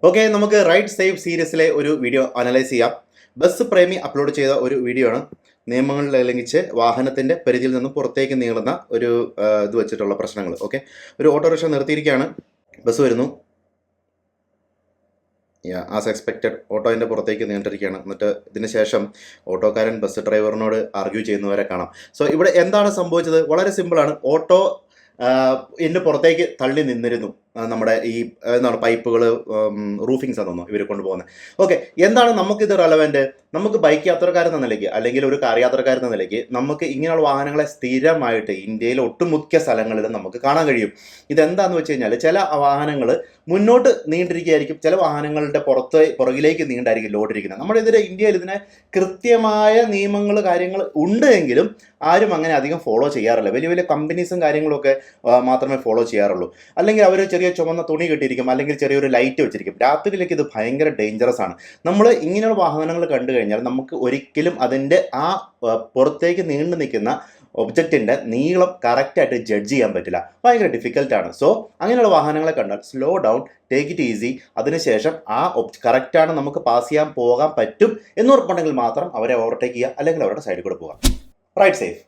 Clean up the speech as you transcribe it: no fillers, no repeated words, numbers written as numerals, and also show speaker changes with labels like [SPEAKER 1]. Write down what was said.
[SPEAKER 1] Okay, നമുക്ക് right safe സീരീസിലെ ഒരു വീഡിയോ അനലൈസ് ചെയ്യാം. ബസ് പ്രേമി അപ്ലോഡ് ചെയ്ത ഒരു വീഡിയോ ആണ്. നിയമങ്ങൾ ലംഘിച്ച് വാഹനത്തിൻ്റെ പരിധിയിൽ നിന്നും പുറത്തേക്ക് നീളുന്ന ഒരു ഇത് വെച്ചിട്ടുള്ള പ്രശ്നങ്ങൾ. ഓക്കെ, ഒരു ഓട്ടോറിക്ഷ നിർത്തിയിരിക്കുകയാണ്. ബസ് വരുന്നു. ആസ് എക്സ്പെക്റ്റഡ് ഓട്ടോൻ്റെ പുറത്തേക്ക് നീണ്ടിരിക്കുകയാണ്. എന്നിട്ട് ഇതിന് ശേഷം ഓട്ടോക്കാരൻ ബസ് ഡ്രൈവറിനോട് ആർഗ്യൂ ചെയ്യുന്നവരെ കാണാം. സോ ഇവിടെ എന്താണ് സംഭവിച്ചത്? വളരെ സിമ്പിളാണ്. ഓട്ടോ ഇതിൻ്റെ പുറത്തേക്ക് തള്ളി നിന്നിരുന്നു. നമ്മുടെ ഈ എന്താണ് പൈപ്പുകൾ, റൂഫിങ്സ് ആണെന്നോ ഇവർ കൊണ്ടുപോകുന്നത്. ഓക്കെ, എന്താണ് നമുക്കിത് റെലവൻറ്റ്? നമുക്ക് ബൈക്ക് യാത്രക്കാരെന്ന നിലയ്ക്ക് അല്ലെങ്കിൽ ഒരു കാർ യാത്രക്കാരെന്ന നിലയ്ക്ക് നമുക്ക് ഇങ്ങനെയുള്ള വാഹനങ്ങളെ സ്ഥിരമായിട്ട് ഇന്ത്യയിലെ ഒട്ടുമുഖ്യ സ്ഥലങ്ങളിൽ നമുക്ക് കാണാൻ കഴിയും. ഇതെന്താണെന്ന് വെച്ച് കഴിഞ്ഞാൽ ചില വാഹനങ്ങൾ മുന്നോട്ട് നീണ്ടിരിക്കുകയായിരിക്കും, ചില വാഹനങ്ങളുടെ പുറകിലേക്ക് നീണ്ടായിരിക്കും ലോഡിരിക്കുന്നത്. നമ്മുടെ ഇതിൽ ഇന്ത്യയിൽ ഇതിനെ കൃത്യമായ നിയമങ്ങൾ കാര്യങ്ങൾ ഉണ്ട് എങ്കിലും ആരും അങ്ങനെ അധികം ഫോളോ ചെയ്യാറില്ല. വലിയ വലിയ കമ്പനീസും കാര്യങ്ങളൊക്കെ മാത്രമേ ഫോളോ ചെയ്യാറുള്ളൂ. അല്ലെങ്കിൽ അവർ ചെറിയ ചുമന്ന തുണി കെട്ടിയിരിക്കും, അല്ലെങ്കിൽ ചെറിയൊരു ലൈറ്റ് വെച്ചിരിക്കും. രാത്രിയിലേക്ക് ഇത് ഭയങ്കര ഡേഞ്ചറസ് ആണ്. നമ്മൾ ഇങ്ങനെയുള്ള വാഹനങ്ങൾ കണ്ടു കഴിഞ്ഞാൽ നമുക്ക് ഒരിക്കലും അതിൻ്റെ ആ പുറത്തേക്ക് നീണ്ടു നിൽക്കുന്ന ഒബ്ജക്റ്റിൻ്റെ നീളം കറക്റ്റായിട്ട് ജഡ്ജ് ചെയ്യാൻ പറ്റില്ല. ഭയങ്കര ഡിഫിക്കൽട്ടാണ്. സോ അങ്ങനെയുള്ള വാഹനങ്ങളെ കണ്ടാൽ slow down, take it easy. അതിനുശേഷം ആ കറക്റ്റാണ്, നമുക്ക് പാസ് ചെയ്യാൻ പോകാൻ പറ്റും എന്നുറപ്പുണ്ടെങ്കിൽ മാത്രം അവരെ ഓവർടേക്ക് ചെയ്യുക, അല്ലെങ്കിൽ അവരുടെ സൈഡിൽ കൂടെ പോകാം. Right safe.